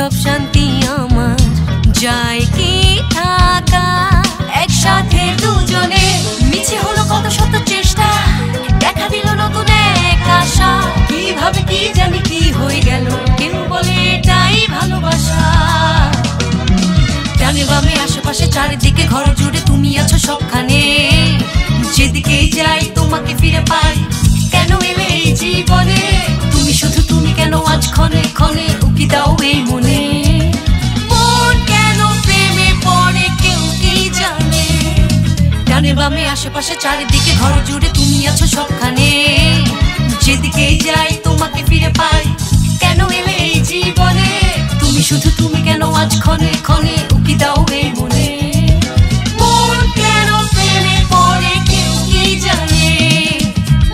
সব শান্তি আমার যায় কি থাকা একসাথে দুজনে মিছে হলো কত শত চেষ্টা দেখা দিল নতুন এক আশা কিভাবে কি জানি কি হয়ে গেল কেউ বলে এটাই ভালোবাসা ডানে বামে আশেপাশে চারিদিকে ঘর জুড়ে তুমি আছো সবখানে যেদিকেই যাই তোমাকে ফিরে পাই কেন এলে এই জীবনে তুমি শুধু তুমি কেন আজ ক্ষণে ক্ষণে উকি দাও এই মনে মন কেন প্রেমে পড়ে কেউ কি জানে ডানে বামে আশেপাশে চারিদিকে ঘর জুড়ে তুমি আছো সবখানে যেদিকেই যাই তোমাকে ফিরে পাই কেন এলে এই জীবনে তুমি শুধু তুমি কেন আজ ক্ষণে ক্ষণে উকি দাও এই মনে মন কেন প্রেমে পড়ে কেউ কি জানে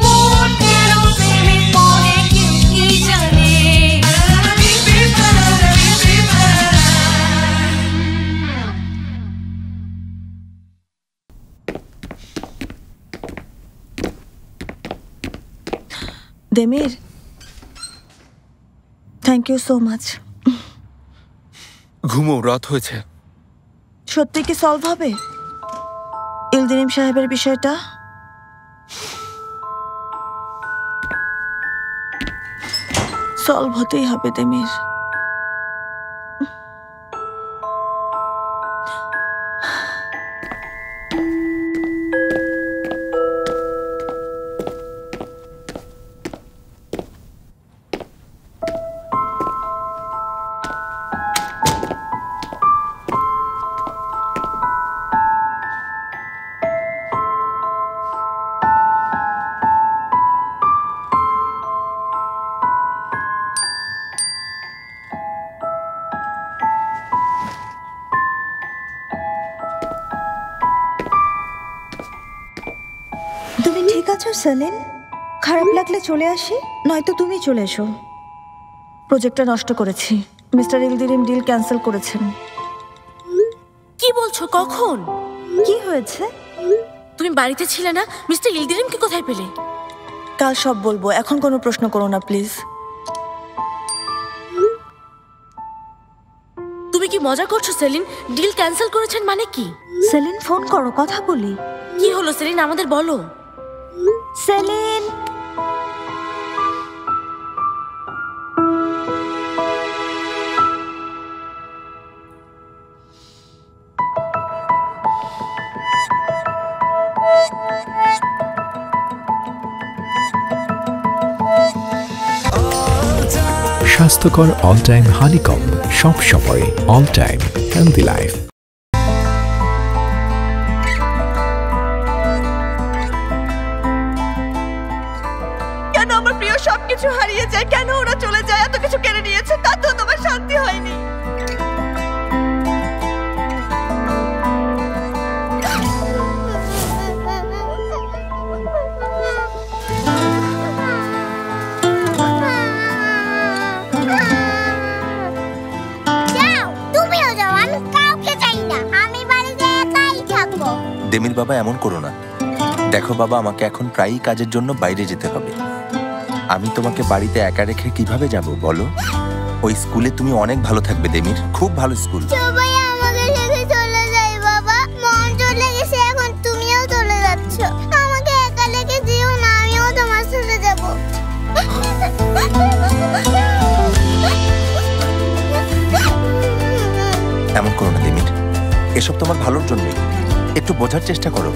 মন কেন প্রেমে পড়ে কেউ কি জানে Demir thank you so much ঘুমো রাত হয়েছে সত্যি কি সলভ হবে ইলদিরিম সাহেবের বিষয়টা সলভ হতেই হবে দেমির সেলিন খারাপ লাগলে চলে আসি নয়তো তুমি চলে এসো প্রজেক্টটা নষ্ট করেছি মিস্টার ইলদিরিম ডিল ক্যান্সেল করেছেন কি বলছো কখন কি হয়েছে তুমি বাড়িতে ছিলে না মিস্টার ইলদিরিমকে কোথায় পেলে কাল সব বলবো এখন কোনো প্রশ্ন করো না প্লিজ তুমি কি মজা করছো সেলিন ডিল ক্যান্সেল করেছেন মানে কি সেলিন ফোন করো কথা বলি কি হলো সেলিন আমাদের বলো সেলিন স্বাস্থ্যকর অল টাইম হানিকম সব সময় অল টাইম হেলদি লাইফ কেন আমার প্রিয় সবকিছু হারিয়ে যায় কেন ওরা চলে যায় এত কিছু কেড়ে নিয়েছে তাতেও তোমার শান্তি হয়নি দেমির বাবা এমন করো না দেখো বাবা আমাকে এখন প্রায়ই কাজের জন্য বাইরে যেতে হবে আমি তোমাকে বাড়িতে একা রেখে কিভাবে যাব বলো ওই স্কুলে তুমি অনেক ভালো থাকবে দেমির খুব ভালো স্কুল সবাই আমাকে রেখে চলে যায় বাবা মন চলে গেছে এখন তুমিও চলে যাচ্ছ আমাকে একা রেখে যেও না আমিও তোমার সাথে যাব এমন করো না দেমির এসব তোমার ভালোর জন্যই একটু বোঝার চেষ্টা করো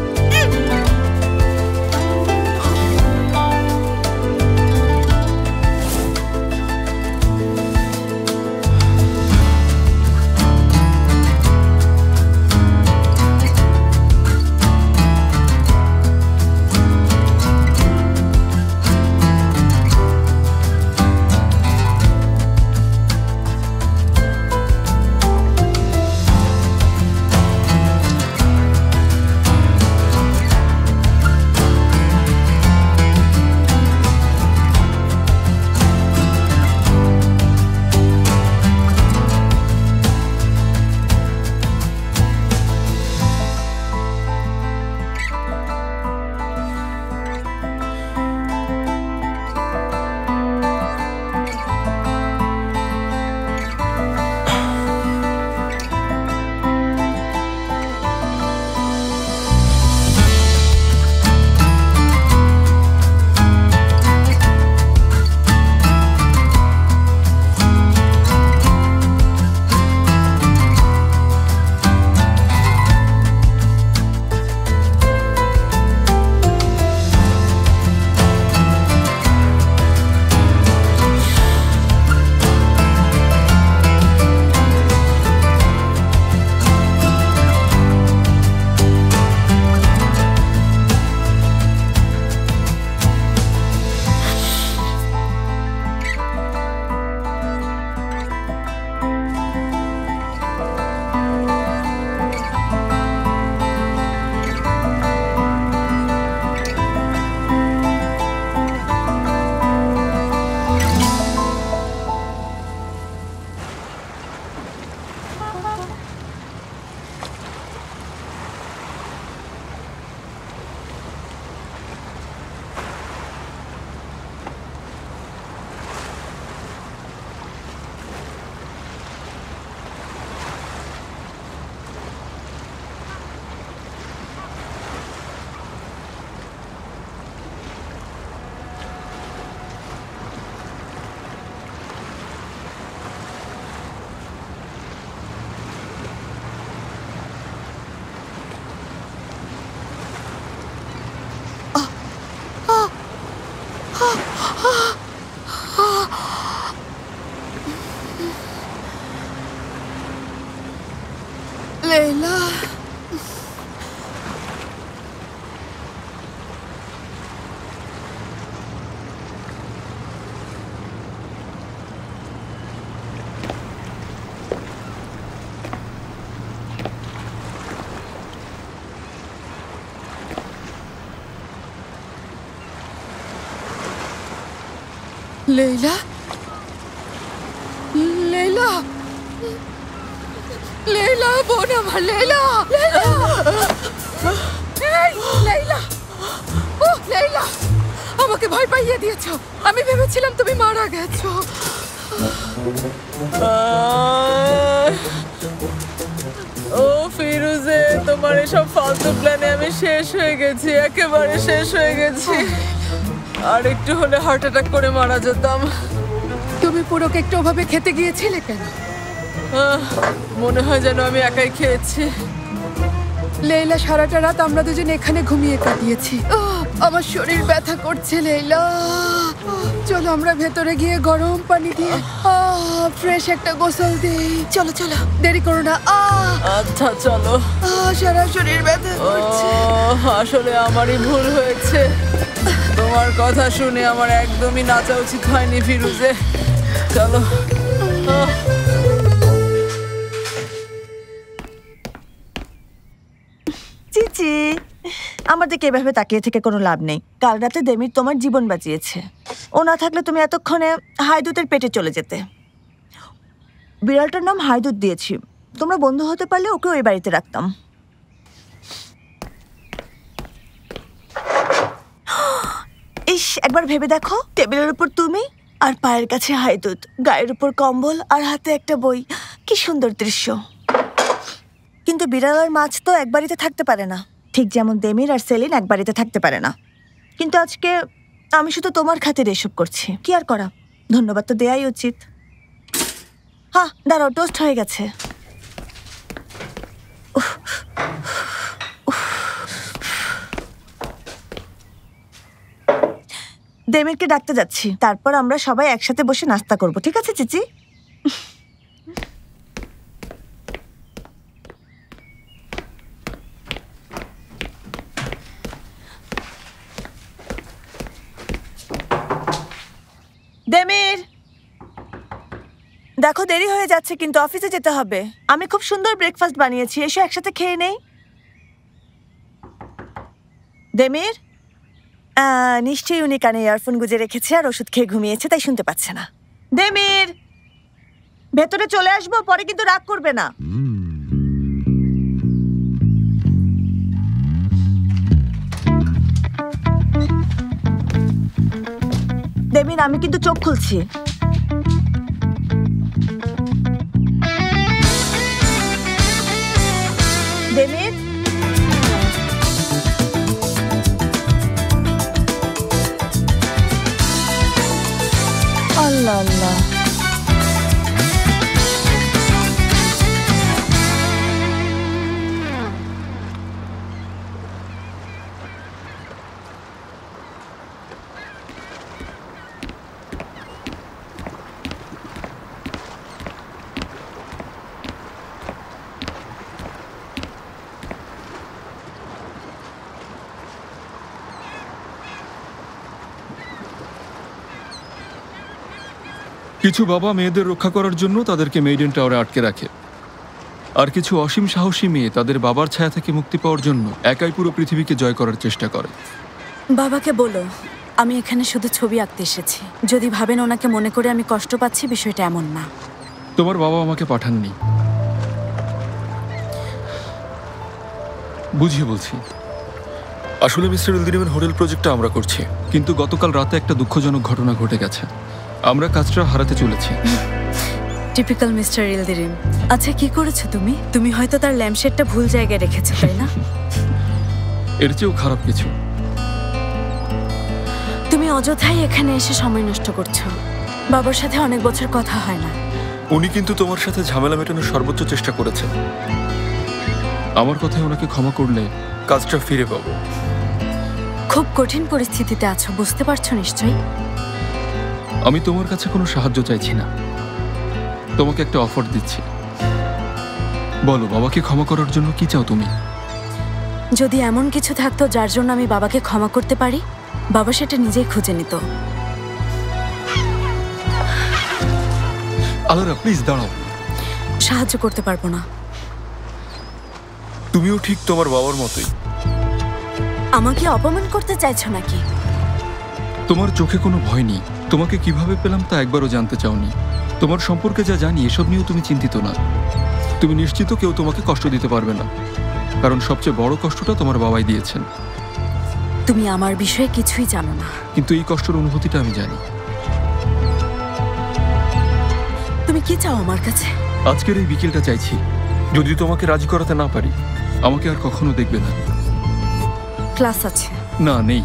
লেইলা, লেইলা, লেইলা, লেইলা, বোন আমার, লেইলা, লেইলা, এই, লেইলা, ও লেইলা, আমাকে ভয় পাইয়ে দিয়েছো। আমি ভেবেছিলাম তুমি মারা গেছো। ও ফিরুজে, তোমার এসব ফালতু প্ল্যানে আমি শেষ হয়ে গেছি, একেবারে শেষ হয়ে গেছি। আর একটু হলে হার্ট অ্যাটাক করে মারা যেতাম। তুমি পুরো কেকটা ওভাবে খেতে গিয়েছিলে কেন? মনে হয় যেন আমি একাই খেয়েছি। লেইলা, সারাটা রাত আমরা দুজন এখানে ঘুমিয়ে কাটিয়েছি। আমার শরীর ব্যথা করছে লেইলা। চলো আমরা ভেতরে গিয়ে গরম পানি দিয়ে ফ্রেশ একটা গোসল দিই। চলো চলো, দেরি করো না। আচ্ছা চলো। সারা শরীর ব্যথা করছে। আসলে আমারই ভুল হয়েছে। তোমার কথা শুনে আমার একদমই নাচা উচিত হয়নি ফিরুজে। চলো। চিচি, আমার দিকে এভাবে তাকিয়ে থেকে কোনো লাভ নেই। কাল রাতে দেমির তোমার জীবন বাঁচিয়েছে। ও না থাকলে তুমি এতক্ষণে হায়দুতের পেটে চলে যেতে। বিড়ালটার নাম হায়দুত দিয়েছি। তোমরা বন্ধু হতে পারলে ওকে ওই বাড়িতে রাখতাম। ইস, একবার ভেবে দেখো, টেবিলের উপর তুমি আর পায়ের কাছে হায়দুত, গায়ের উপর কম্বল আর হাতে একটা বই। কি সুন্দর দৃশ্য। কিন্তু বিড়াল আর মাছ তো এক বাড়িতে থাকতে পারে না, ঠিক যেমন দেমির আর সেলিন এক বাড়িতে থাকতে পারে না। কিন্তু আজকে আমি শুধু তোমার খাতিরে এসব করছি। কি আর করা, ধন্যবাদ তো দেয়াই উচিত। হ্যাঁ দাঁড়াও, টোস্ট হয়ে গেছে। দেমিরকে ডাকতে যাচ্ছি, তারপর আমরা সবাই একসাথে বসে নাস্তা করব। ঠিক আছে চিচি? দেমির, দেখো দেরি হয়ে যাচ্ছে কিন্তু অফিসে যেতে হবে। আমি খুব সুন্দর ব্রেকফাস্ট বানিয়েছি, এসো একসাথে খেয়ে নেই। দেমির, নিশ্চয়ই উনি কানে ইয়ারফোন গুঁজে রেখেছে আর ওষুধ খেয়ে ঘুমিয়েছে, তাই শুনতে পাচ্ছে না। দেমির, ভেতরে চলে আসবো, পরে কিন্তু রাগ করবে না। দেমির, আমি কিন্তু চোখ খুলছি। দেমির, আল্লাহ আল্লাহ। কিছু বাবা মেয়েদের রক্ষা করার জন্য তাদেরকে মেইডেন টাওয়ারে আটকে রাখে, আর কিছু অসীম সাহসী মেয়ে তাদের বাবার ছায়া থেকে মুক্তি পাওয়ার জন্য একাই পুরো পৃথিবীকে জয় করার চেষ্টা করে। বাবাকে বলো আমি এখানে শুধু ছবি আঁকতে এসেছি। যদি ভাবেন ওনাকে মনে করে আমি কষ্ট পাচ্ছি, বিষয়টা এমন না। তোমার বাবা আমাকে পাঠাননি, বুঝিয়ে বলছি। আসলে মিস্টার ইলদিরিমের হোটেল প্রজেক্টটা আমরা করছি, কিন্তু গতকাল রাতে একটা দুঃখজনক ঘটনা ঘটে গেছে। আমরা কাজটা হারাতে চলেছি। Typical mister Yildirim. আচ্ছা কি করেছো তুমি? তুমি হয়তো তার ল্যাম্পশেডটা ভুল জায়গায় রেখেছো, তাই না? এর চেয়েও খারাপ কিছু। তুমি অযথাই এখানে এসে সময় নষ্ট করছো। বাবার সাথে অনেক বছর কথা হয় না। উনি কিন্তু তোমার সাথে ঝামেলা মেটানোর সর্বোচ্চ চেষ্টা করেছেন। আমার কথায় ওনাকে ক্ষমা করলে কাজটা ফিরে পাবো। খুব কঠিন পরিস্থিতিতে আছো, বুঝতে পারছো নিশ্চয়ই। আমি তোমার কাছে কোনো সাহায্য চাইছি না, তোমাকে একটা অফার দিচ্ছি। বলো, বাবাকে ক্ষমা করার জন্য কি চাও তুমি? যদি এমন কিছু থাকতো যার জন্য আমি বাবাকে ক্ষমা করতে পারি, বাবা সেটা নিজেই খুঁজে নিত। আলারা, প্লিজ দাঁড়াও। সাহায্য করতে পারবো না। তুমিও ঠিক তোমার বাবার মতোই। আমাকে অপমান করতে চাইছো নাকি? তোমার চোখে কোনো ভয় নেই। তোমাকে কিভাবে পেলাম তা একবারও জানতে চাওনি। তোমার সম্পর্কে যা জানি এসব নিয়েও তুমি চিন্তিত না। তুমি নিশ্চিত কেউ তোমাকে কষ্ট দিতে পারবে না, কারণ সবচেয়ে বড় কষ্টটা তোমার বাবাই দিয়েছেন। তুমি আমার বিষয়ে কিছুই জানো না। কিন্তু এই কষ্টের অনুভূতিটা আমি জানি। তুমি কি চাও আমার কাছে? আজকের এই বিকেলটা চাইছি। যদি তোমাকে রাজি করাতে না পারি, আমাকে আর কখনো দেখবে না। ক্লাস আছে? না, নেই।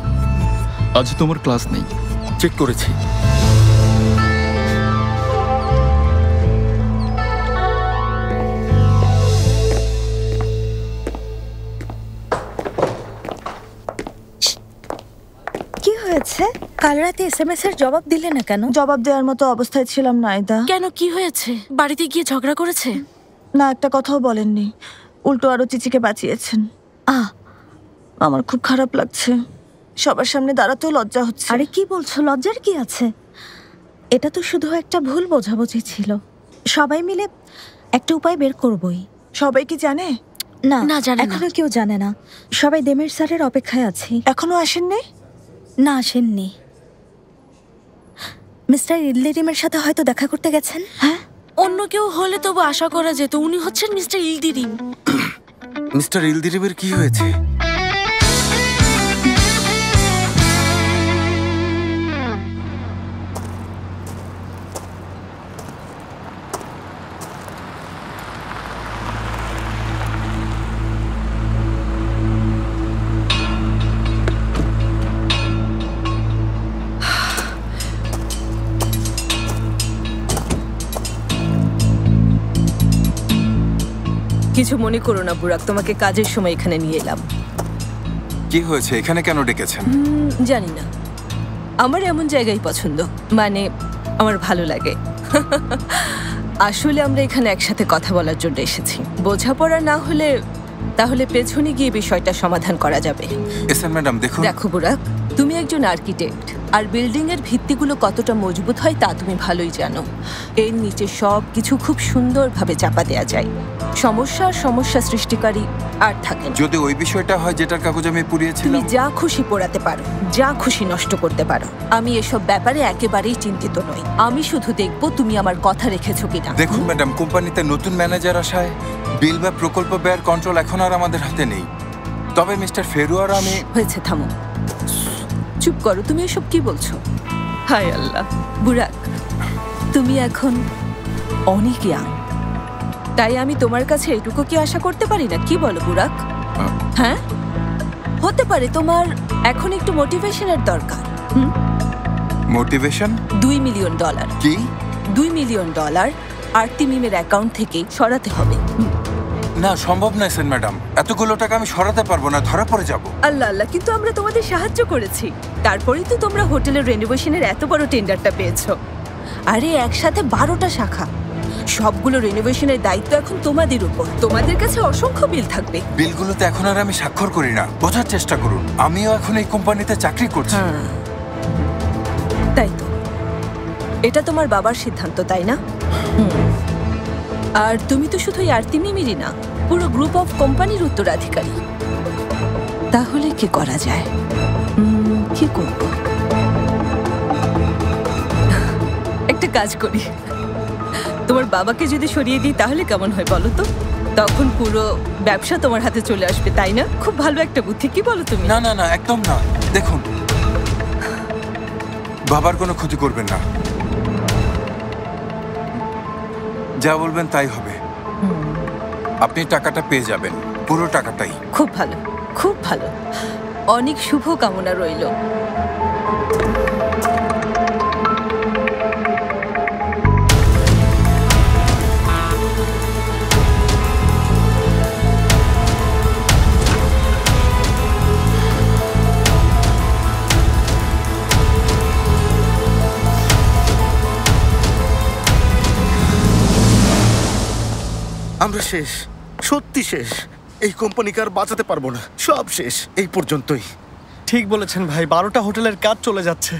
আজ তোমার ক্লাস নেই, চেক করেছি। কি হয়েছে? কাল রাতে এসএমএস এর জবাব দিলে না কেন? জবাব দেওয়ার মতো অবস্থায় ছিলাম না আয়দা। কেন, কি হয়েছে? বাড়িতে গিয়ে ঝগড়া করেছে? না, একটা কথাও বলেননি, উল্টো আরো চিচিকে বাঁচিয়েছেন। আমার খুব খারাপ লাগছে, সবার সামনে দাঁড়াতেও লজ্জা হচ্ছে। আরে কি বলছো? লজ্জার কি আছে? এটা তো শুধু একটা ভুল বোঝাবুঝি ছিল। সবাই মিলে একটা উপায় বের করবই। সবাই কি জানে? না, না, জানে না। এখনো কেউ জানে না। সবাই দেমের স্যারের অপেক্ষায় আছি। এখনো আসেননি? না, আসেননি। মিস্টার ইলদিরিমের সাথে হয়তো দেখা করতে গেছেন। হ্যাঁ, অন্য কেউ হলে তবু আশা করা যেত। উনি হচ্ছেন মিস্টার ইলদিরিম। মিস্টার ইলদিরিমের কি হয়েছে? কিছু মনে করো না বুরাক, তোমাকে কাজের সময় এখানে নিয়ে এলাম। কি হয়েছে? এখানে কেন ডেকেছেন? জানি না, আমার এমন জায়গায় পছন্দ, মানে আমার ভালো লাগে। আসলে আমরা এখানে একসাথে কথা বলার জন্য এসেছি। বোঝাপড়া না হলে তাহলে পেছনে গিয়ে বিষয়টা সমাধান করা যাবে। এসএন ম্যাডাম, দেখুন। দেখো বুরাক, তুমি একজন আর্কিটেক্ট, আর বিল্ডিং এর ভিত্তিগুলো কতটা মজবুত হয় তা তুমি ভালোই জানো। এর নিচে সব কিছু খুব সুন্দরভাবে চাপা দেওয়া যায়। সমস্যা সৃষ্টিকারী আর থাকে না। যদি ওই বিষয়টা হয় যেটার কাগজ আমি তুমি পুড়িয়েছিলাম। যা খুশি পোড়াতে পারো, যা খুশি নষ্ট করতে পারো। আমি এসব ব্যাপারে একেবারেই চিন্তিত নই। আমি শুধু দেখবো তুমি আমার কথা রেখেছো কিনা। দেখুন ম্যাডাম, কোম্পানিতে নতুন ম্যানেজার আসায় বিল বা প্রকল্প ব্যয়ের কন্ট্রোল এখন আর আমাদের হাতে নেই। তবে মিস্টার ফেরুয়ার আমি... হয়েছে, থামো, চুপ করো। তুমি এসব কি বলছো? হায় আল্লাহ বুরাক, তুমি এখন অনেক ইয়াং, তাই আমি তোমার কাছে এটুকু কি আশা করতে পারি না? কি বলো বুরাক? হ্যাঁ, হতে পারে তোমার এখন একটু মোটিভেশনের দরকার। মোটিভেশন? $2 মিলিয়ন। কি? $2 মিলিয়ন আরতিমিমের অ্যাকাউন্ট থেকে সরাতে হবে। না, সম্ভব নয় এসএন ম্যাডাম, এতগুলো টাকা আমি সরাতে পারবো না, ধরা পড়ে যাব। আল্লাহ আল্লাহ, কিন্তু আমরা তোমাদের সাহায্য করেছি, তারপরেই তো তোমরা হোটেলের রেনোভেশনের এত বড় টেন্ডারটা পেয়েছো। আরে একসাথে 12টা শাখা, সবগুলো রেনোভেশনের দায়িত্ব এখন তোমাদের উপর। তোমাদের কাছে অসংখ্য বিল থাকবে। বিলগুলোতে এখন আর আমি স্বাক্ষর করি না, বোঝার চেষ্টা করুন। আমিও এখন এই কোম্পানিতে চাকরি করছি। তাই তো, এটা তোমার বাবার সিদ্ধান্ত, তাই না? আর তুমি তো শুধু আরতিমিমেরই না, পুরো গ্রুপ অফ কোম্পানির উত্তরাধিকারী। তাহলে কি করা যায়? কি করব? একটা কাজ করি, তোমার বাবাকে যদি সরিয়ে দিই তাহলে কেমন হয় বলো তো? তখন পুরো ব্যবসা তোমার হাতে চলে আসবে, তাই না? খুব ভালো একটা বুদ্ধি, কি বলো তুমি? না না না, একদম না। দেখুন, বাবার কোনো ক্ষতি করবেন না, যা বলবেন তাই হবে। আপনি টাকাটা পেয়ে যাবেন, পুরো টাকাটাই। খুব ভালো, খুব ভালো, অনেক শুভ কামনা রইল। আমরা শেষ। সত্যি শেষ। এই কোম্পানিকে আর বাঁচাতে পারবো না, সব শেষ, এই পর্যন্তই। ঠিক বলেছেন ভাই, 12টা হোটেলের কাজ চলে যাচ্ছে,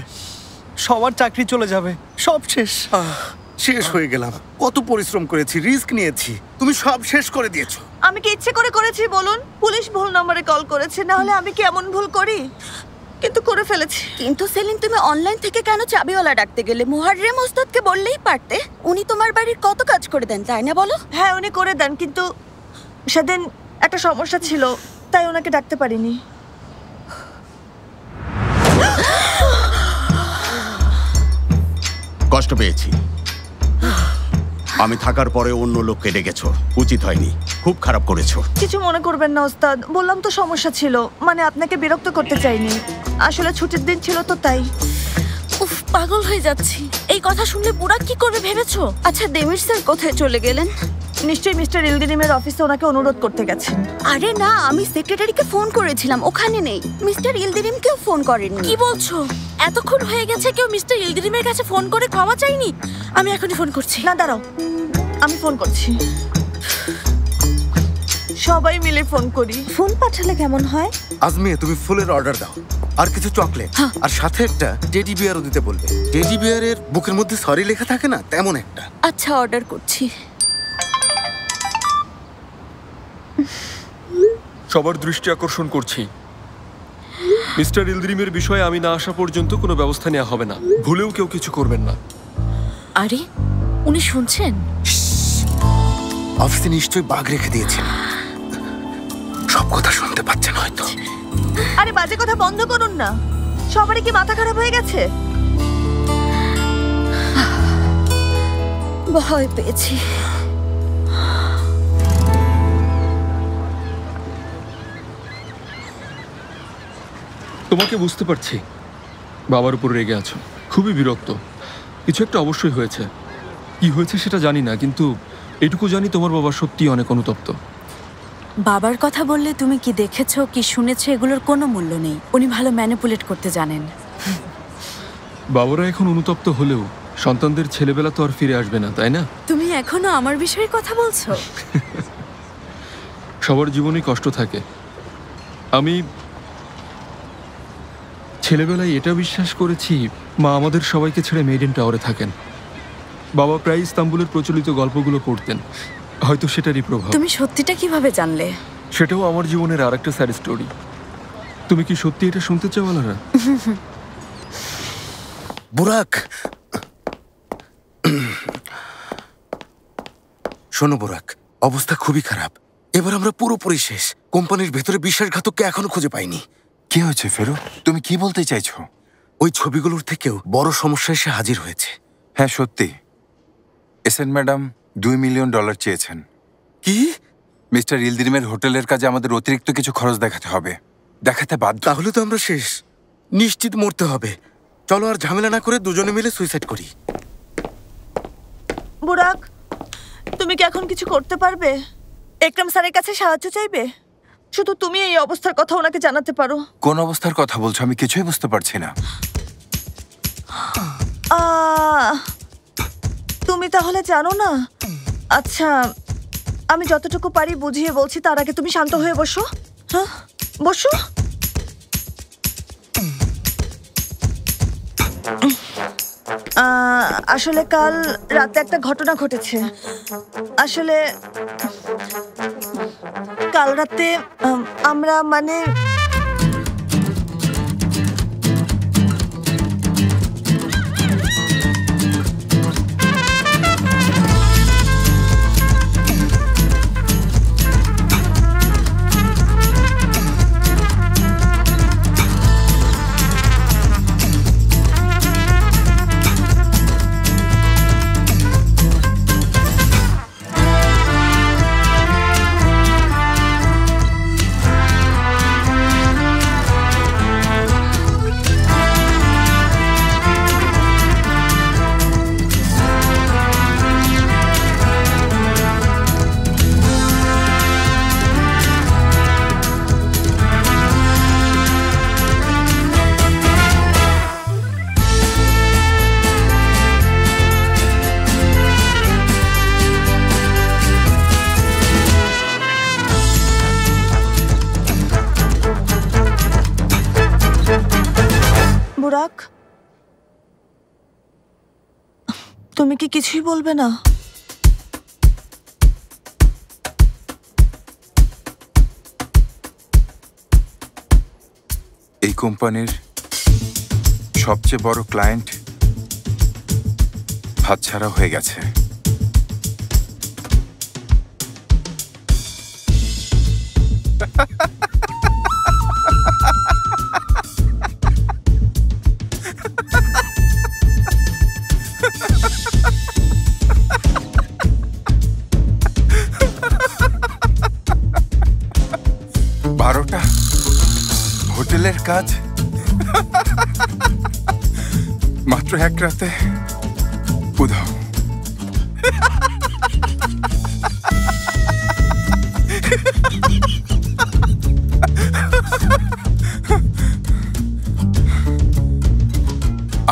সবার চাকরি চলে যাবে, সব শেষ। শেষ হয়ে গেলাম। কত পরিশ্রম করেছি, রিস্ক নিয়েছি, তুমি সব শেষ করে দিয়েছো। আমি কি ইচ্ছে করে করেছি বলুন? পুলিশ ভুল নম্বরে কল করেছে, না হলে আমি কি এমন ভুল করি? কিন্তু করে ফেলেছি। কিন্তু সেলিন, তুমি অনলাইন থেকে কেন চাবিওয়ালা ডাকতে গেলে? মুহাররেম ওস্তাদকে বললেই পারতে, উনি তোমার বাড়ির কত কাজ করে দেন, তাই না বলো? হ্যাঁ, উনি করে দেন, কিন্তু সেদিন একটা সমস্যা ছিল, তাই ওনাকে ডাকতে পারিনি। কষ্ট পেয়েছি। আমি থাকার পরে অন্য লোককে ডেকেছো, উচিত হয়নি, খুব খারাপ করেছো। কিছু মনে করবেন না ওস্তাদ, বললাম তো সমস্যা ছিল, মানে আপনাকে বিরক্ত করতে চাইনি, আসলে ছুটির দিন ছিল তো তাই। উফ, পাগল হয়ে যাচ্ছি। এই কথা শুনলে বুড়া কি করবে ভেবেছো? আচ্ছা, দেমির স্যার কোথায় চলে গেলেন? নিশ্চয়ই মিস্টার ইলদিরিমের অফিসে ওনাকে অনুরোধ করতে গেছেন। আরে না, আমি সেক্রেটারিকে ফোন করেছিলাম, ওখানে নেই। মিস্টার ইলদিরিমকেও ফোন করেননি। কি বলছো? এতক্ষণ হয়ে গেছে কেউ মিস্টার ইলদিরিমের কাছে ফোন করে ক্ষমা চাইনি? আমি এখনই ফোন করছি। না, দাঁড়াও, আমি ফোন করছি। সবাই মিলে ফোন করি। ফোন পাঠালে কেমন হয়? আজমিয়া, তুমি ফুলের অর্ডার দাও, আর কিছু চকলেট, আর সাথে একটা টেডি বিয়ারও দিতে বলবে। টেডি বিয়ারের বুকের মধ্যে সরি লেখা থাকে না, তেমন একটা। আচ্ছা, অর্ডার করছি। সবার দৃষ্টি আকর্ষণ করছি, মিস্টার ইলদিরিমের বিষয়ে আমি না আসা পর্যন্ত কোনো ব্যবস্থা নেওয়া হবে না। ভুলেও কেউ কিছু করবেন না। আরে, উনি শুনছেন? অফিসে নিশ্চয়ই বাগ রেখে দিয়েছেন, সব কথা শুনতে পাচ্ছেন হয়তো। আরে বাজে কথা বন্ধ করুন না, সবারই কি মাথা খারাপ হয়ে গেছে? ভয় পেয়েছি। তোমাকে বুঝতে পারছি, বাবার উপর রেগে আছো, খুবই বিরক্ত। কিছু একটা অবশ্যই হয়েছে, কি হয়েছে সেটা জানি না, কিন্তু এটুকু জানি তোমার বাবা সত্যি অনেক অনুতপ্ত। বাবার কথা বললে তুমি কি দেখেছো কি শুনেছো এগুলোর কোনো মূল্য নেই। উনি ভালো ম্যানিপুলেট করতে জানেন। বাবারা এখন অনুতপ্ত হলেও সন্তানদের ছেলেবেলা তো আর ফিরে আসবে না, তাই না? তুমি এখনো আমার বিষয়ে কথা বলছো? সবার জীবনেই কষ্ট থাকে। আমি ছেলেবেলায় এটা বিশ্বাস করেছি মা আমাদের সবাইকে ছেড়ে মেইডেন টাওয়ারে থাকেন। বাবা প্রায় ইস্তাম্বুলের প্রচলিত গল্পগুলো পড়তেন, হয়তো সেটারই প্রভাব। তুমি সত্যিটা কিভাবে জানলে? সেটাও আমার জীবনের আরেকটা স্যাড স্টোরি। তুমি কি সত্যি এটা শুনতে চাও আলারা? বুরাক, শোনো বুরাক, অবস্থা খুবই খারাপ। এবার আমরা পুরোপুরি শেষ। কোম্পানির ভেতরে বিশ্বাসঘাতককে এখনো খুঁজে পাইনি। কি হয়েছে ফেরো? তুমি কি বলতে চাইছো? ওই ছবিগুলোর থেকেও বড় সমস্যা এসে হাজির হয়েছে। হ্যাঁ সত্যি, এসএন ম্যাডাম $2 মিলিয়ন চেয়েছেন। কি? মিস্টার ইলদিরিমের হোটেলের কাজে আমাদের অতিরিক্ত কিছু খরচ দেখাতে হবে, দেখাতে বাধ্য। তাহলে তো আমরা শেষ, নিশ্চিত মরতে হবে। চলো আর ঝামেলা না করে দুজনে মিলে সুইসাইড করি। বুরাক, তুমি কি এখন কিছু করতে পারবে? একরাম স্যারের কাছে সাহায্য চাইবে? শুধু তুমি এই অবস্থার কথা ওনাকে জানাতে পারো। কোন অবস্থার কথা বলছো? আমি কিছুই বুঝতে পারছি না। তুমি তাহলে জানো না? আচ্ছা, আমি যতটুকু পারি বুঝিয়ে বলছি, তার আগে তুমি শান্ত হয়ে বসো। হ্যাঁ, বসো। আসলে কাল রাতে একটা ঘটনা ঘটেছে। আসলে কাল রাতে আমরা তুমি কি কিছুই বলবে না? এই কোম্পানির সবচেয়ে বড় ক্লায়েন্ট হাতছাড়া হয়ে গেছে। হোটেলের কাজ মাত্র এক রাতে উধাও।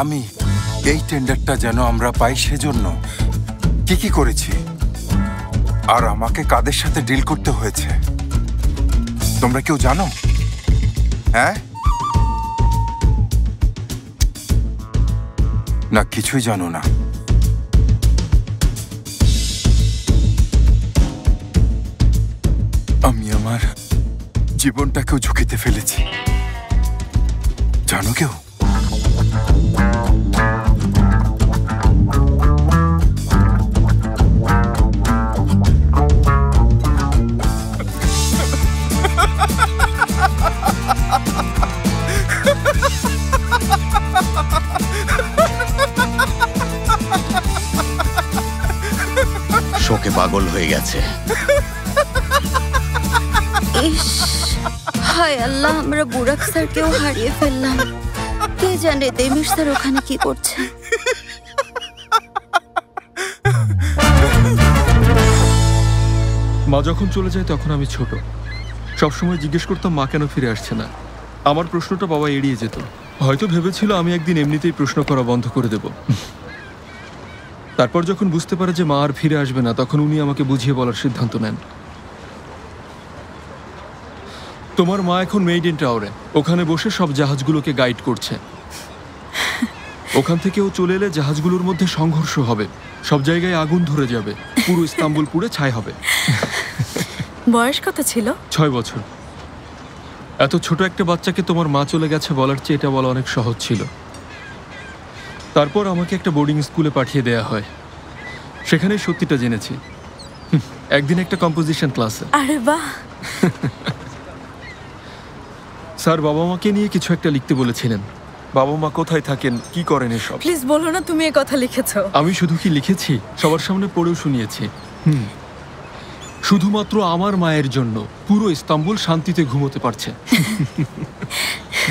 আমি এই টেন্ডারটা যেন আমরা পাই সেজন্য কি কি করেছি আর আমাকে কাদের সাথে ডিল করতে হয়েছে তোমরা কেউ জানো? হ্যাঁ না, কিছুই জানো না। আমি আমার জীবনটাকেও ঝুঁকিতে ফেলেছি, জানো কেউ? শোকে পাগল হয়ে গেছে। ইস, হায় আল্লাহ, আমরা বুরাক স্যারকেও হারিয়ে ফেললাম। কে জানে দেমির স্যার ওখানে কি করছে। মা যখন চলে যায় তখন আমি ছোট, সবসময় জিজ্ঞেস করতাম মা কেন ফিরে আসছে না। আমার প্রশ্নটা বাবা এড়িয়ে যেত, হয়তো ভেবেছিল আমি একদিন এমনিতেই প্রশ্ন করা বন্ধ করে দেব। তারপর যখন বুঝতে পারে যে মা আর ফিরে আসবে না, তখন উনি আমাকে বুঝিয়ে বলার সিদ্ধান্ত নেন। তোমার মা এখন মেইড ইন টাওয়ারে, ওখানে বসে সব জাহাজগুলোকে গাইড করছে। ওখান থেকে ও চলে এলে জাহাজগুলোর মধ্যে সংঘর্ষ হবে, সব জায়গায় আগুন ধরে যাবে, পুরো ইস্তাম্বুল পুড়ে ছাই হবে। বয়স কত ছিল? 6 বছর। এত ছোট একটা বাচ্চাকে তোমার মা চলে গেছে বলার চেয়ে এটা বলা অনেক সহজ ছিল। তারপর আমাকে একটা বোর্ডিং স্কুলে পাঠিয়ে দেয়া হয়, সেখানেই সত্যিটা জেনেছি। একদিন একটা কম্পোজিশন ক্লাসে। আরে বাহ। স্যার বাবা মাকে নিয়ে কিছু একটা লিখতে বলেছিলেন। বাবা মা কোথায় থাকেন, কি করেন এসব। প্লিজ বলো না তুমি এই কথা লিখেছো। আমি শুধু কি লিখেছি, সবার সামনে পড়েও শুনিয়েছি। শুধুমাত্র আমার মায়ের জন্য পুরো ইস্তাম্বুল শান্তিতে ঘুমোতে পারছে।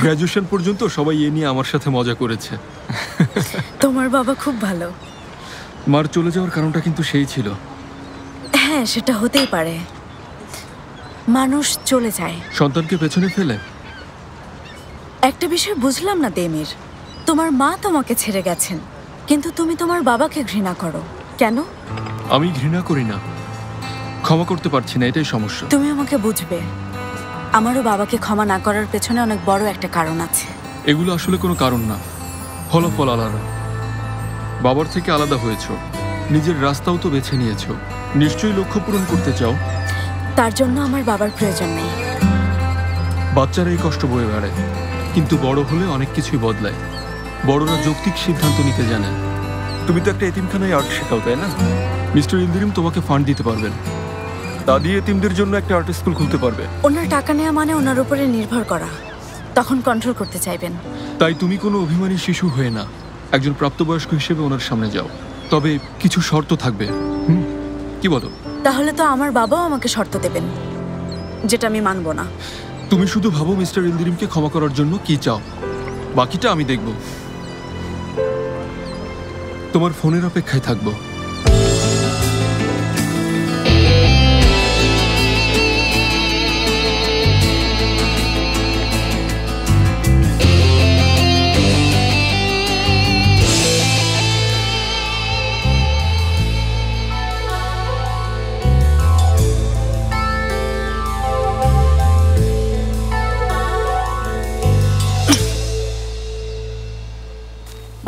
গ্র্যাজুয়েশন পর্যন্ত সবাই এ নিয়ে আমার সাথে মজা করেছে। তোমার বাবা খুব ভালো। মার চলে যাওয়ার কারণটা কিন্তু সেই ছিল। হ্যাঁ, সেটা হতেই পারে, মানুষ চলে যায় সন্তানকে পেছনে ফেলে। একটা বিষয় বুঝলাম না দেমির, তোমার মা তোমাকে ছেড়ে গেছেন, কিন্তু তুমি তোমার বাবাকে ঘৃণা করো কেন? আমি ঘৃণা করি না, ক্ষমা করতে পারছি না, এটাই সমস্যা। তুমি আমাকে বুঝবে, আমারও বাবাকে ক্ষমা না করার পেছনে অনেক বড় একটা কারণ আছে। এগুলো আসলে কোনো কারণ না, ফলাফল আলাদা। বাবার থেকে আলাদা হয়েছ, নিজের রাস্তাও তো বেছে নিয়েছ, নিশ্চয়ই লক্ষ্য পূরণ করতে চাও। তার জন্য আমার বাবার প্রয়োজন নেই। বাচ্চারা এই কষ্ট বয়ে বেড়ায়, কিন্তু বড় হলে অনেক কিছুই বদলায়। বড়রা যৌক্তিক সিদ্ধান্ত নিতে জানে। তুমি তো একটা এতিমখানায় আর্ট শেখাও, তাই না? মিস্টার ইলদিরিম তোমাকে ফান্ড দিতে পারবেন, তা দিয়ে এতিমদের জন্য একটা আর্ট স্কুল খুলতে পারবে। ওনার টাকা নেওয়া মানে ওনার উপরে নির্ভর করা, তখন কন্ট্রোল করতে চাইবেন। তাই তুমি কোনো অভিমানী শিশু হয়ে না, একজন প্রাপ্তবয়স্ক হিসেবে ওনার সামনে যাও, তবে কিছু শর্ত থাকবে। কি বলো? তাহলে তো আমার বাবাও আমাকে শর্ত দেবেন, যেটা আমি মানব না। তুমি শুধু ভাবো মিস্টার ইলদিরিমকে ক্ষমা করার জন্য কি চাও, বাকিটা আমি দেখব। তোমার ফোনের অপেক্ষায় থাকবো।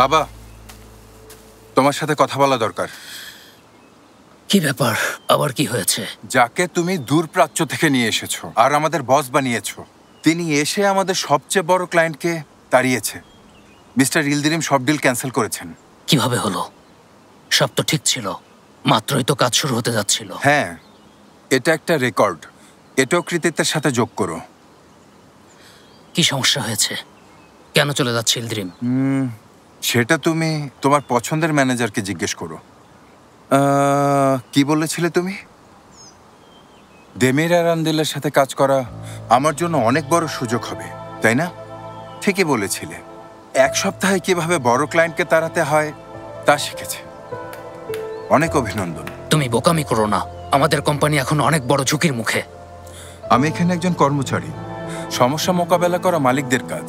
বাবা, তোমার সাথে কথা বলা দরকার। কি ব্যাপার, আবার কি হয়েছে? যাকে তুমি দূর প্রাচ্য থেকে নিয়ে এসেছো আর আমাদের বস বানিয়েছো, তিনি এসে আমাদের সবচেয়ে বড় ক্লায়েন্টকে তাড়িয়েছে। মিস্টার ইলদিরিম সব ডিল ক্যান্সেল করেছেন। কিভাবে হলো? সব তো ঠিক ছিল, মাত্রই তো কাজ শুরু হতে যাচ্ছিল। হ্যাঁ, এটা একটা রেকর্ড, এটাও কৃতিত্বের সাথে যোগ করো। কি সমস্যা হয়েছে? কেন চলে যাচ্ছে ইলদিরিম? সেটা তুমি তোমার পছন্দের ম্যানেজারকে জিজ্ঞেস করো। কি বলেছিলে তুমি? দেমির আর আন্দিলের সাথে কাজ করা আমার জন্য অনেক বড় সুযোগ হবে, তাই না? ঠিকই বলেছিলে। এক সপ্তাহে কিভাবে বড় ক্লায়েন্টকে তাড়াতে হয় তা শিখেছে। অনেক অভিনন্দন। তুমি বোকামি করো না, আমাদের কোম্পানি এখন অনেক বড় ঝুঁকির মুখে। আমি এখানে একজন কর্মচারী, সমস্যা মোকাবেলা করা মালিকদের কাজ।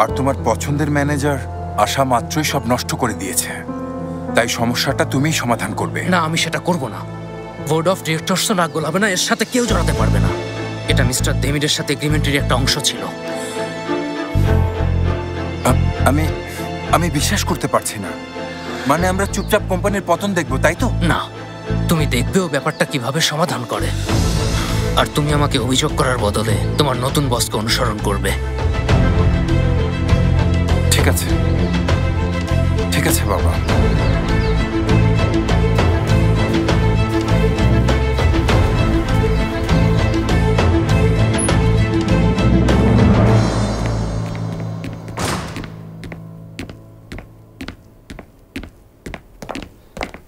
আর তোমার পছন্দের ম্যানেজার আসা মাত্রই সব নষ্ট করে দিয়েছে, তাই সমস্যাটা তুমিই সমাধান করবে। না, আমি সেটা করব না। বোর্ড অফ ডিরেক্টরসও নাক গলাবে না, এর সাথে কেউ জড়াতে পারবে না। এটা মিস্টার দেমিরের সাথে এগ্রিমেন্টের একটা অংশ ছিল। আমি বিশ্বাস করতে পারছি না। মানে আমরা চুপচাপ কোম্পানির পতন দেখবো, তাই তো? না, তুমি দেখবেও ব্যাপারটা কিভাবে সমাধান করে। আর তুমি আমাকে অভিযোগ করার বদলে তোমার নতুন বসকে অনুসরণ করবে। ঠিক আছে, ঠিক আছে বাবা।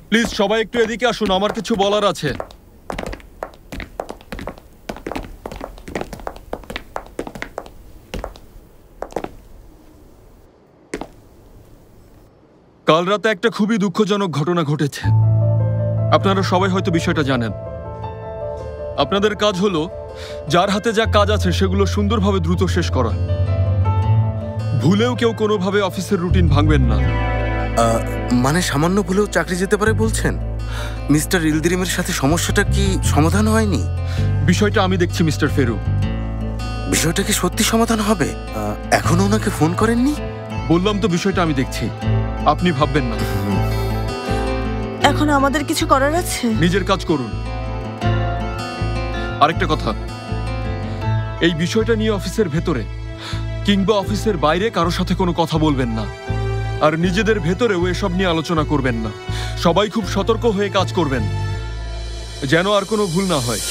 প্লিজ সবাই একটু এদিকে আসুন, আমার কিছু বলার আছে। কাল রাতে একটা খুবই দুঃখজনক ঘটনা ঘটেছে। আপনারা সবাই হয়তো বিষয়টা জানেন। আপনাদের কাজ হলো যার হাতে যা কাজ আছে সেগুলো সুন্দরভাবে দ্রুত শেষ করা। ভুলেও কেউ কোনোভাবে অফিসের রুটিন ভাঙবেন না। মানে সামান্য ভুলেও চাকরি যেতে পারে বলছেন? মিস্টার ইলদিরিমের সাথে সমস্যাটা কি সমাধান হয়নি? বিষয়টা আমি দেখছি মিস্টার ফেরু। বিষয়টা কি সত্যি সমাধান হবে? এখনো ওনাকে ফোন করেননি? বললাম তো বিষয়টা আমি দেখছি, আপনি ভাববেন না। এখন আমাদের কিছু করার আছে? নিজের কাজ করুন। আরেকটা কথা, এই বিষয়টা নিয়ে অফিসের ভেতরে কিংবা অফিসের বাইরে কারোর সাথে কোনো কথা বলবেন না। আর নিজেদের ভেতরেও এসব নিয়ে আলোচনা করবেন না। সবাই খুব সতর্ক হয়ে কাজ করবেন, যেন আর কোনো ভুল না হয়।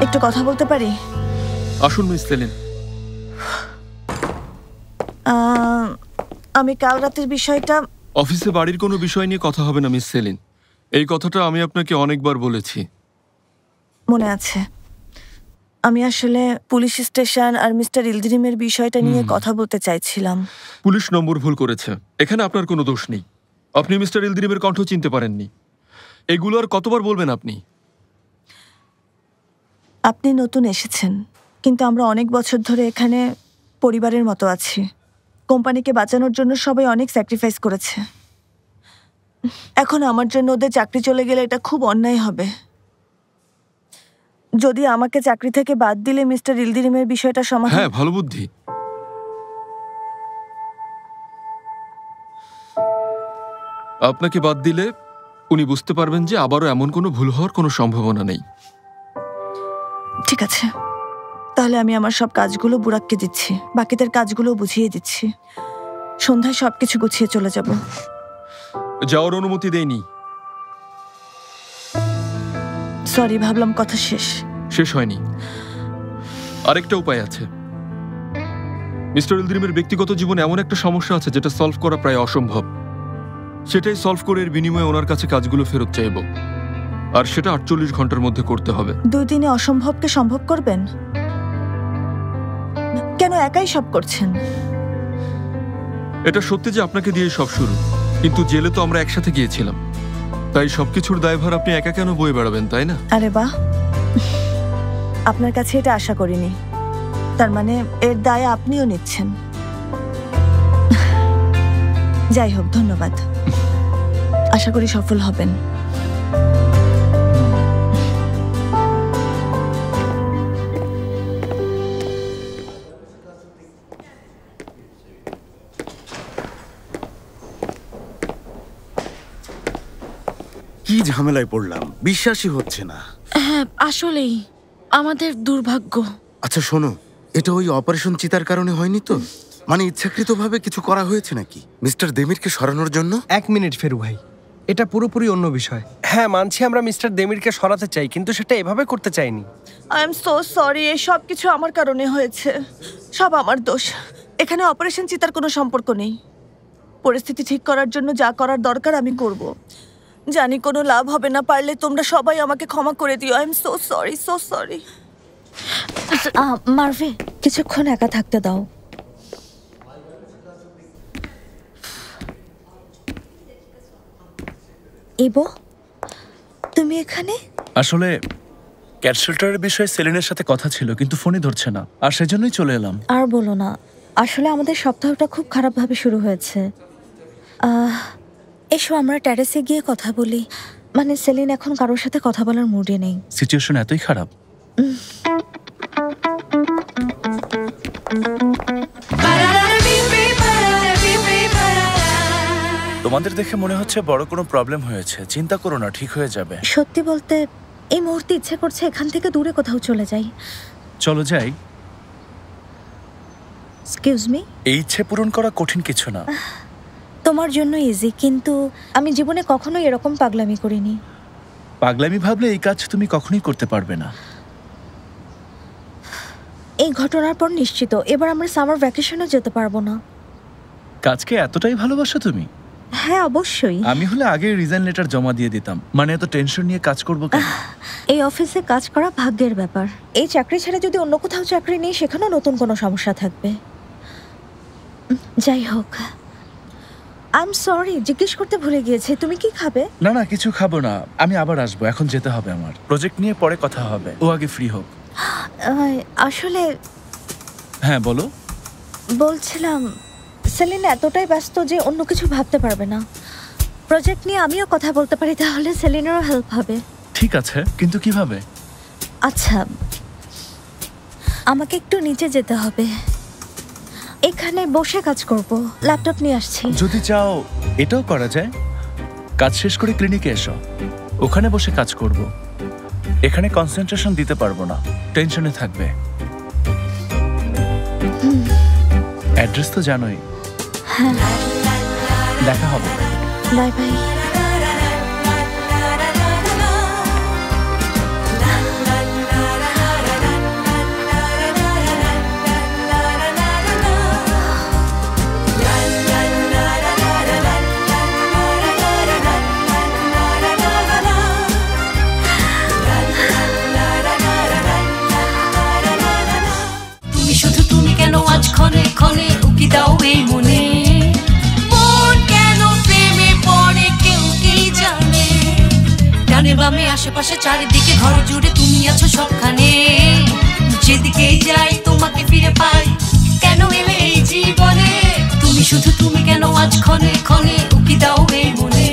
একটু কথা বলতে পারি? আসুন মিস সেলিন। আমি কাল রাতের বিষয়টা... অফিসে বাড়ির কোনো বিষয় নিয়ে কথা হবে না মিস সেলিন। এই কথাটা আমি আপনাকে অনেকবার বলেছি। মনে আছে। আমি আসলে পুলিশ স্টেশন আর মিস্টার ইলদিরিমের বিষয়টা নিয়ে কথা বলতে চাইছিলাম। পুলিশ নম্বর ভুল করেছে, এখানে আপনার কোনো দোষ নেই। আপনি মিস্টার ইলদিরিমের কণ্ঠ চিনতে পারেননি। এগুলো আর কতবার বলবেন আপনি? আপনি নতুন এসেছেন, কিন্তু আমরা অনেক বছর ধরে এখানে পরিবারের মতো আছি। কোম্পানিকে বাঁচানোর জন্য সবাই অনেক স্যাক্রিফাইস করেছে। এখন আমার জন্য ওদের চাকরি চলে গেলে এটা খুব অন্যায় হবে। যদি আমাকে চাকরি থেকে বাদ দিলে মিস্টার ইলদিরিমের বিষয়টা সমাধান... হ্যাঁ, ভালো বুদ্ধি। আপনাকে বাদ দিলে উনি বুঝতে পারবেন যে আবারও এমন কোনো ভুল হওয়ার কোনো সম্ভাবনা নেই। ঠিক আছে, তাহলে আমি আমার সব কাজগুলো বুরাককে দিচ্ছি, বাকিদের কাজগুলো বুঝিয়ে দিচ্ছি। সন্ধ্যায় সবকিছু গুছিয়ে চলে যাব। যাওয়ার অনুমতি দেয়নি। সরি, ভাবলাম কথা শেষ। শেষ হয়নি। আরেকটা উপায় আছে। মিস্টার ইলদিরিমের ব্যক্তিগত জীবনে এমন একটা সমস্যা আছে যেটা সলভ করা প্রায় অসম্ভব। সেটাই সলভ করে এর বিনিময়ে ওনার কাছে কাজগুলো ফেরত চাইব, আর সেটা 48 ঘন্টার মধ্যে করতে হবে। 2 দিনে অসম্ভবকে সম্ভব করবেন? কেন একাই সব করছেন? এটা সত্যি যে আপনাকে দিয়ে সব শুরু, কিন্তু জেলে তো আমরা একসাথে গিয়েছিলাম, তাই সবকিছুর দায়ভার আপনি একা কেন বয়ে বেড়াবেন, তাই না? আরে বাহ, আপনার কাছে এটা আশা করিনি। তার মানে এর দায় আপনিও নিচ্ছেন। যাই হোক, ধন্যবাদ। আশা করি সফল হবেন। কি ঝামেলায় পড়লাম, বিশ্বাসই হচ্ছে না। হ্যাঁ আসলেই আমাদের দুর্ভাগ্য। আচ্ছা শোনো, এটা ওই অপারেশন চিতার কারণে হয়নি তো? মানে ইচ্ছাকৃতভাবে কিছু করা হয়েছে নাকি মিস্টার দেমিরকে সরানোর জন্য? 1 মিনিট ফেরু ভাই, এটা পুরোপুরি অন্য বিষয়। হ্যাঁ মানছি আমরা মিস্টার দেমিরকে সরাতে চাই, কিন্তু সেটা এভাবে করতে চাইনি। আই এম সো সরি, এই সব কিছু আমার কারণে হয়েছে, সব আমার দোষ। এখানে অপারেশন চিতার কোনো সম্পর্ক নেই। পরিস্থিতি ঠিক করার জন্য যা করার দরকার আমি করব। জানি কোনো লাভ হবে না, পারলে তোমরা সবাই আমাকে ক্ষমা করে দিও। I am so sorry, so sorry. মার্ভে, কিছুক্ষণ একা থাকতে দাও। ইবো, তুমি এখানে? আসলে ক্যাট শেল্টারের বিষয়ে সেলিনের সাথে কথা ছিল, কিন্তু ফোনই ধরছে না, আর সেজন্যই চলে এলাম। আর বলো না, আসলে আমাদের সপ্তাহটা খুব খারাপভাবে শুরু হয়েছে। এসো আমরা টেরেসে গিয়ে কথা বলি। মানে সেলিন এখন কারোর সাথে কথা বলার মুডে নেই। সিচুয়েশন এতই খারাপ? তোমাদের দেখে মনে হচ্ছে বড় কোনো প্রবলেম হয়েছে। চিন্তা করো না, ঠিক হয়ে যাবে। সত্যি বলতে এই মুহূর্তে ইচ্ছে করছে এখান থেকে দূরে কোথাও চলে যাই। চলো যাই। Excuse me? এই ইচ্ছে পূরণ করা কঠিন কিছু না। তোমার জন্য ইজি, কিন্তু আমি জীবনে কখনোই এরকম পাগলামি করিনি। পাগলামি ভাবলে এই কাজ তুমি কখনোই করতে পারবে না। এই ঘটনার পর নিশ্চিত এবার আমরা সামার ভ্যাকেশনে যেতে পারবো না। কাজকে এতটাই ভালোবাসো তুমি? হ্যাঁ অবশ্যই। আমি হলে আগে রিজাইন লেটার জমা দিয়ে দিতাম। মানে এত টেনশন নিয়ে কাজ করব কেন? এই অফিসে কাজ করা ভাগ্যের ব্যাপার। এই চাকরি ছেড়ে যদি অন্য কোথাও চাকরি নেই, সেখানেও নতুন কোনো সমস্যা থাকবে। যাই হোক, আই এম সরি, জিজ্ঞেস করতে ভুলে গিয়েছি, তুমি কি খাবে? না না, কিছু খাবো না, আমি আবার আসবো। এখন যেতে হবে আমার। প্রজেক্ট নিয়ে পরে কথা হবে, ও আগে ফ্রি হোক। আসলে হ্যাঁ বলো। বলছিলাম সেলিন এতটাই ব্যস্ত যে অন্য কিছু ভাবতে পারবে না। প্রজেক্ট নিয়ে আমিও কথা বলতে পারি, তাহলে সেলিনেরও হেল্প হবে। ঠিক আছে, কিন্তু কিভাবে? আচ্ছা, আমাকে একটু নিচে যেতে হবে, এখানে বসে কাজ করব। ল্যাপটপ নিয়ে আসছি। যদি চাও এটাও করা যায়। কাজ শেষ করে ক্লিনিকে এসো, ওখানে বসে কাজ করব। এখানে কনসেন্ট্রেশন দিতে পারবো না, টেনশনে থাকবে। অ্যাড্রেস তো জানোই। হ্যাঁ, দেখা হবে। Bye bye. তুমি শুধু তুমি কেন আজ ক্ষণে ক্ষণে উকি দাও এই মনে, মন কেন প্রেমে পড়ে কেউ কি জানে। ডানে বামে আশেপাশে চারিদিকে ঘর জুড়ে তুমি আছো সবখানে, যেদিকেই যাই তোমাকে ফিরে পাই, কেন এলে এই জীবনে। তুমি শুধু তুমি কেন আজ ক্ষণে ক্ষণে উকি দাও এই মনে।